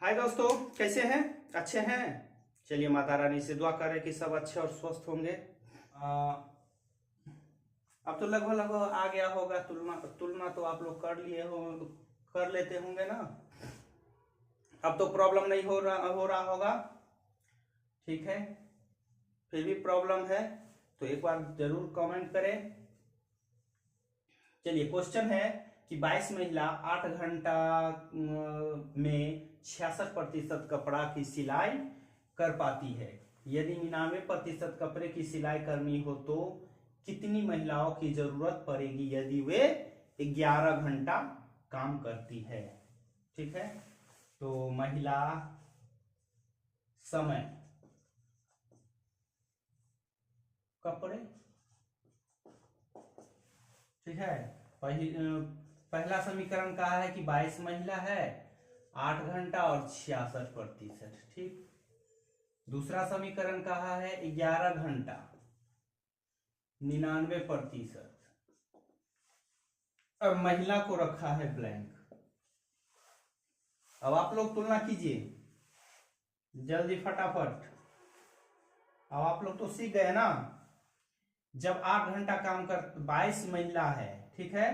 हाय दोस्तों, कैसे हैं? अच्छे हैं। चलिए माता रानी से दुआ करें कि सब अच्छे और स्वस्थ होंगे। अब तो लगभग लगभग आ गया होगा। तुलना तुलना तो आप लोग कर लिए हो, कर लेते होंगे ना। अब तो प्रॉब्लम नहीं हो रहा होगा। ठीक है, फिर भी प्रॉब्लम है तो एक बार जरूर कमेंट करें। चलिए, क्वेश्चन है कि 22 महिला 8 घंटा में 66% कपड़ा की सिलाई कर पाती है। यदि 99% कपड़े की सिलाई करनी हो तो कितनी महिलाओं की जरूरत पड़ेगी यदि वे 11 घंटा काम करती है। ठीक है, तो महिला समय कपड़े। ठीक है, पहला समीकरण कहा है कि 22 महिला है, 8 घंटा और 66%। ठीक, दूसरा समीकरण कहा है 11 घंटा 99%। अब महिला को रखा है ब्लैंक। अब आप लोग तुलना कीजिए जल्दी फटाफट। अब आप लोग तो सीख गए ना। जब 8 घंटा काम कर 22 महिला है, ठीक है,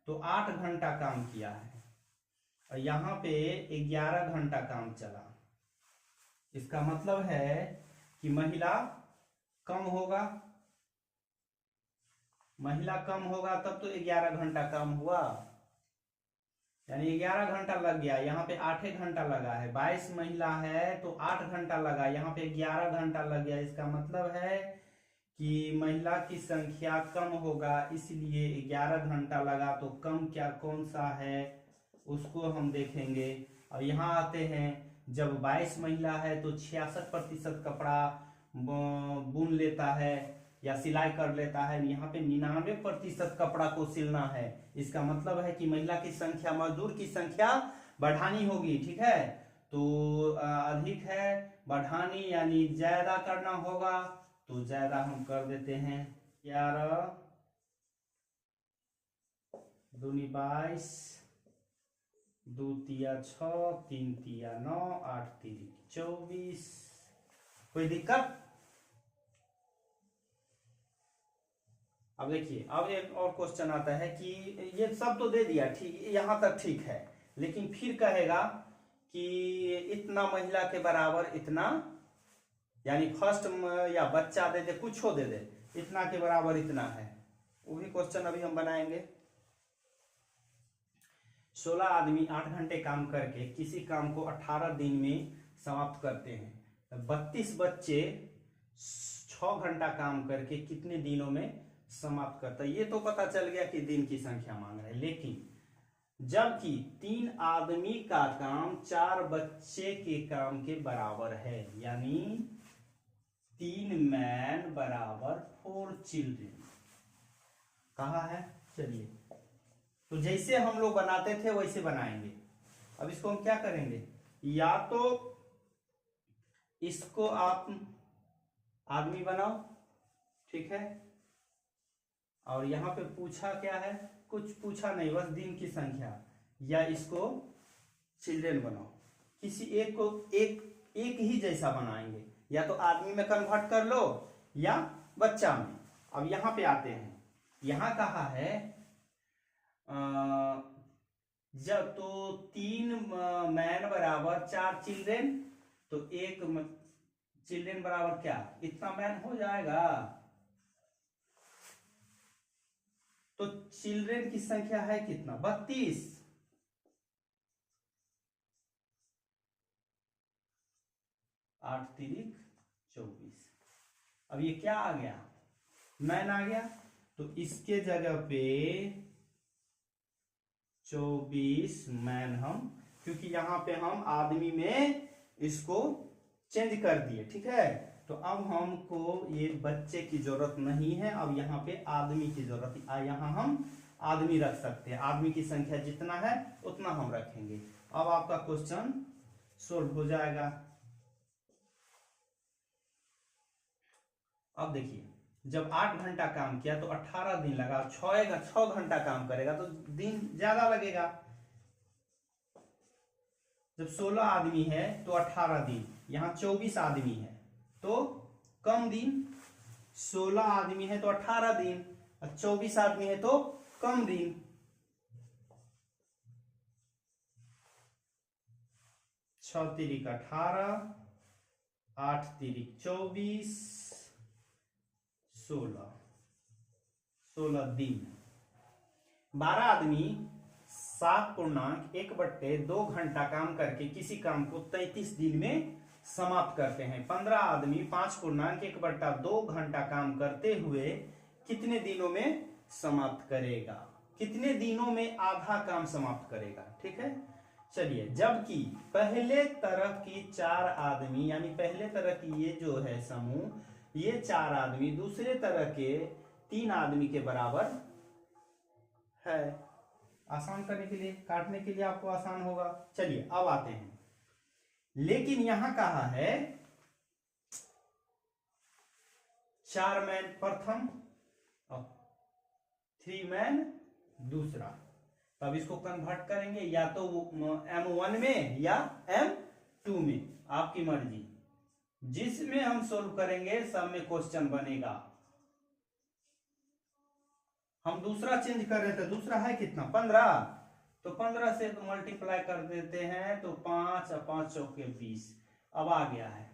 तो 8 घंटा काम किया है और यहां पे 11 घंटा काम चला। इसका मतलब है कि महिला कम होगा। महिला कम होगा तब तो 11 घंटा काम हुआ, यानी 11 घंटा लग गया। यहाँ पे 8 घंटा लगा है। 22 महिला है तो 8 घंटा लगा, यहाँ पे 11 घंटा लग गया। इसका मतलब है कि महिला की संख्या कम होगा, इसलिए 11 घंटा लगा। तो कम क्या कौन सा है उसको हम देखेंगे। और यहाँ आते हैं, जब 22 महिला है तो 66% कपड़ा बुन लेता है या सिलाई कर लेता है। यहाँ पे 99% कपड़ा को सिलना है। इसका मतलब है कि महिला की संख्या, मजदूर की संख्या बढ़ानी होगी। ठीक है, तो अधिक है, बढ़ानी यानी ज्यादा करना होगा, तो ज्यादा हम कर देते हैं। 11 दूनी 22, 2 तिया 6, 3 तिया 9, 8 तिरी 24। कोई दिक्कत? अब देखिए, अब एक और क्वेश्चन आता है कि ये सब तो दे दिया, ठीक, यहां तक ठीक है, लेकिन फिर कहेगा कि इतना महिला के बराबर इतना, यानी फर्स्ट या बच्चा दे दे, कुछ हो दे दे, इतना के बराबर इतना है। वो भी क्वेश्चन अभी हम बनाएंगे। 16 आदमी 8 घंटे काम करके किसी काम को 18 दिन में समाप्त करते हैं। 32 बच्चे 6 घंटा काम करके कितने दिनों में समाप्त करता है। ये तो पता चल गया कि दिन की संख्या मांग रहे हैं, लेकिन जबकि 3 आदमी का काम 4 बच्चे के काम के बराबर है, यानी 3 मैन बराबर 4 चिल्ड्रेन कहा है। चलिए, तो जैसे हम लोग बनाते थे वैसे बनाएंगे। अब इसको हम क्या करेंगे, या तो इसको आप आदमी बनाओ, ठीक है, और यहां पे पूछा क्या है, कुछ पूछा नहीं, बस दिन की संख्या, या इसको चिल्ड्रेन बनाओ। किसी एक को एक ही जैसा बनाएंगे, या तो आदमी में कन्वर्ट कर लो या बच्चा में। अब यहां पे आते हैं, यहां कहा है जब तो 3 मैन बराबर 4 चिल्ड्रेन, तो 1 चिल्ड्रेन बराबर क्या, इतना मैन हो जाएगा। तो चिल्ड्रेन की संख्या है कितना, 32। 8 तिरिक 24। अब ये क्या आ गया, मैन आ गया, तो इसके जगह पे 24 मैन हम, क्योंकि यहां पे हम आदमी में इसको चेंज कर दिए। ठीक है, तो अब हमको ये बच्चे की जरूरत नहीं है, अब यहाँ पे आदमी की जरूरत है। यहाँ हम आदमी रख सकते हैं, आदमी की संख्या जितना है उतना हम रखेंगे। अब आपका क्वेश्चन सोल्व हो जाएगा। अब देखिए, जब 8 घंटा काम किया तो 18 दिन लगा। 6 घंटा काम करेगा तो दिन ज्यादा लगेगा। जब 16 आदमी है तो 18 दिन, यहाँ 24 आदमी है तो कम दिन। 16 आदमी है तो 18 दिन, और 24 आदमी है तो कम दिन। 6 तिरिक 18, 8 तिरिक 24, 16 दिन। 12 आदमी 7.1/2 घंटा काम करके किसी काम को 33 दिन में समाप्त करते हैं। 15 आदमी 5.1/2 घंटा काम करते हुए कितने दिनों में समाप्त करेगा? कितने दिनों में आधा काम समाप्त करेगा? ठीक है, चलिए। जबकि पहले तरह की 4 आदमी, यानी पहले तरह की ये जो है समूह, ये 4 आदमी दूसरे तरह के 3 आदमी के बराबर है। आसान करने के लिए, काटने के लिए आपको आसान होगा। चलिए अब आते हैं। लेकिन यहां कहा है 4 मैन प्रथम और 3 मैन दूसरा। तब इसको कन्वर्ट करेंगे या तो M1 में या M2 में, आपकी मर्जी। जिसमें हम सोल्व करेंगे सब में क्वेश्चन बनेगा। हम दूसरा चेंज कर रहे थे, दूसरा है कितना? 15, तो 15 से तो मल्टीप्लाई कर देते हैं तो 5 और 5 चौके 20। अब आ गया है,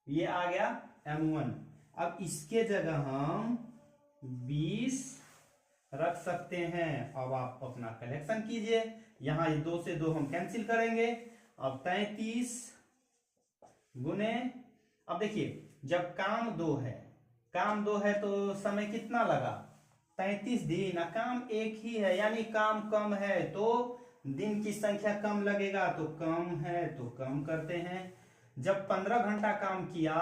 ये आ गया M1। अब इसके जगह हम 20 रख सकते हैं। अब आप अपना कलेक्शन कीजिए। यहां 2 से 2 हम कैंसिल करेंगे। अब 33 गुने, अब देखिए जब काम 2 है, काम 2 है तो समय कितना लगा? 33 दिन। काम एक ही है, यानी काम कम है तो दिन की संख्या कम लगेगा, तो कम है तो कम करते हैं। जब 15 घंटा काम किया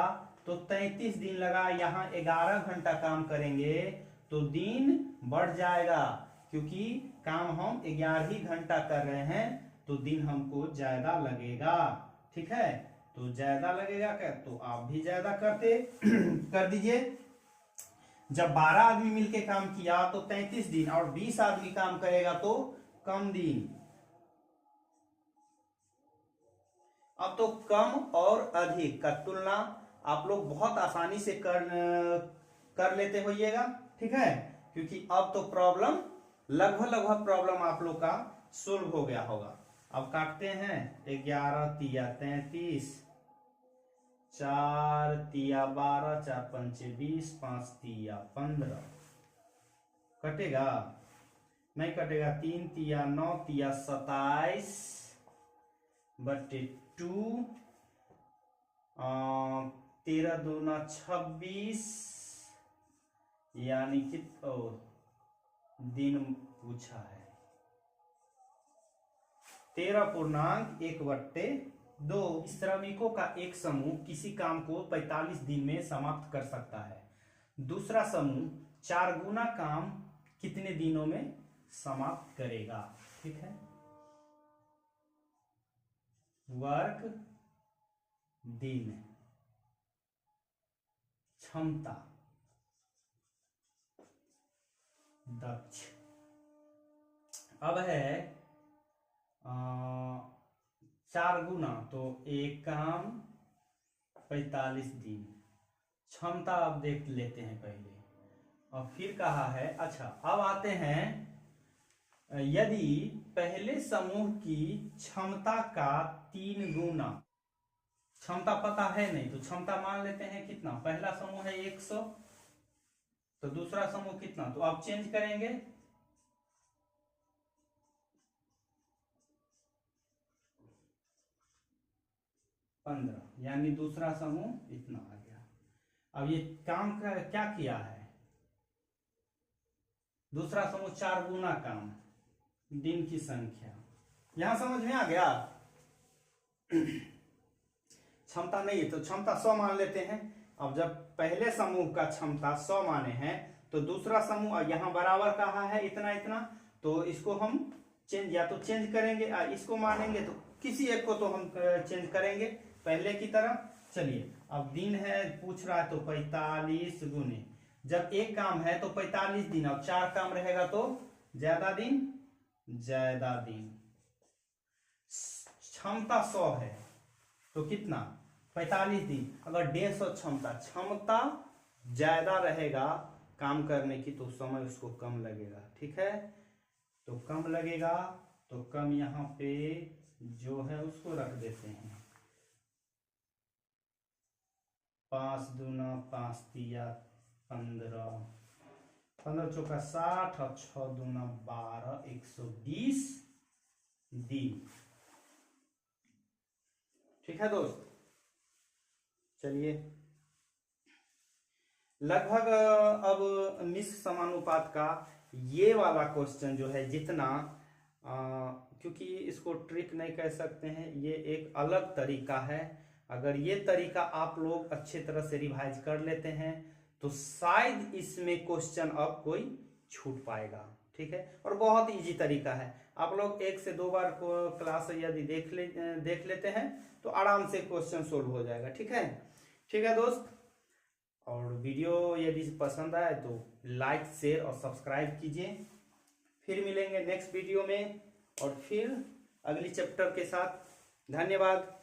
तो 33 दिन लगा, यहाँ 11 घंटा काम करेंगे तो दिन बढ़ जाएगा, क्योंकि काम हम 11 ही घंटा कर रहे हैं तो दिन हमको ज्यादा लगेगा। ठीक है, तो ज्यादा लगेगा क्या? तो आप भी ज्यादा करते कर दीजिए। जब 12 आदमी मिलके काम किया तो 33 दिन, और 20 आदमी काम करेगा तो कम दिन। अब तो कम और अधिक का तुलना आप लोग बहुत आसानी से कर लेते होइएगा। ठीक है, क्योंकि अब तो प्रॉब्लम लगभग प्रॉब्लम आप लोग का सोल्व हो गया होगा। अब काटते हैं। 11 तिया 33, 4 तिया 12, 4 पंचे 20, 5 तिया 15। कटेगा? नहीं कटेगा। 3 तिया 9, तिया 27 बटे 2, 13 दूना 26, यानी कि दिन पूछा है 13.1/2। श्रमिकों का एक समूह किसी काम को 45 दिन में समाप्त कर सकता है। दूसरा समूह 4 गुना काम कितने दिनों में समाप्त करेगा? ठीक है, वर्क दिन, क्षमता, दक्ष। अब है 4 गुना, तो एक काम 45 दिन। क्षमता अब देख लेते हैं पहले, और फिर कहा है। अच्छा, अब आते हैं, यदि पहले समूह की क्षमता का 3 गुना, क्षमता पता है नहीं तो क्षमता मान लेते हैं कितना? पहला समूह है 100, तो दूसरा समूह कितना? तो आप चेंज करेंगे, यानी दूसरा समूह इतना आ गया। अब ये काम का क्या किया है? दूसरा समूह 4 गुना काम, दिन की संख्या। यहां समझ में आ गया? क्षमता नहीं है तो क्षमता 100 मान लेते हैं। अब जब पहले समूह का क्षमता 100 माने हैं तो दूसरा समूह यहां बराबर कहा है इतना इतना, तो इसको हम चेंज या तो चेंज करेंगे, इसको मानेंगे तो किसी एक को तो हम चेंज करेंगे पहले की तरह। चलिए, अब दिन है पूछ रहा है तो 45 गुने, जब एक काम है तो 45 दिन, अब 4 काम रहेगा तो ज्यादा दिन। क्षमता 100 है तो कितना 45 दिन। अगर 150 क्षमता ज्यादा रहेगा काम करने की तो समय उसको कम लगेगा, ठीक है। तो कम लगेगा तो कम यहाँ पे जो है उसको रख देते हैं 5 दूना 5 तिया 15, 15 चौका 60 और 6 दूना 12, 120 दिन। ठीक है दोस्त, चलिए लगभग अब मिश्र समानुपात का ये वाला क्वेश्चन जो है जितना क्योंकि इसको ट्रिक नहीं कह सकते हैं, ये एक अलग तरीका है। अगर ये तरीका आप लोग अच्छे तरह से रिवाइज कर लेते हैं तो शायद इसमें क्वेश्चन अब कोई छूट पाएगा, ठीक है। और बहुत इजी तरीका है, आप लोग 1 से 2 बार को क्लास यदि देख लेते हैं तो आराम से क्वेश्चन सोल्व हो जाएगा, ठीक है। ठीक है दोस्त, और वीडियो यदि पसंद आए तो लाइक शेयर और सब्सक्राइब कीजिए। फिर मिलेंगे नेक्स्ट वीडियो में और फिर अगली चैप्टर के साथ। धन्यवाद।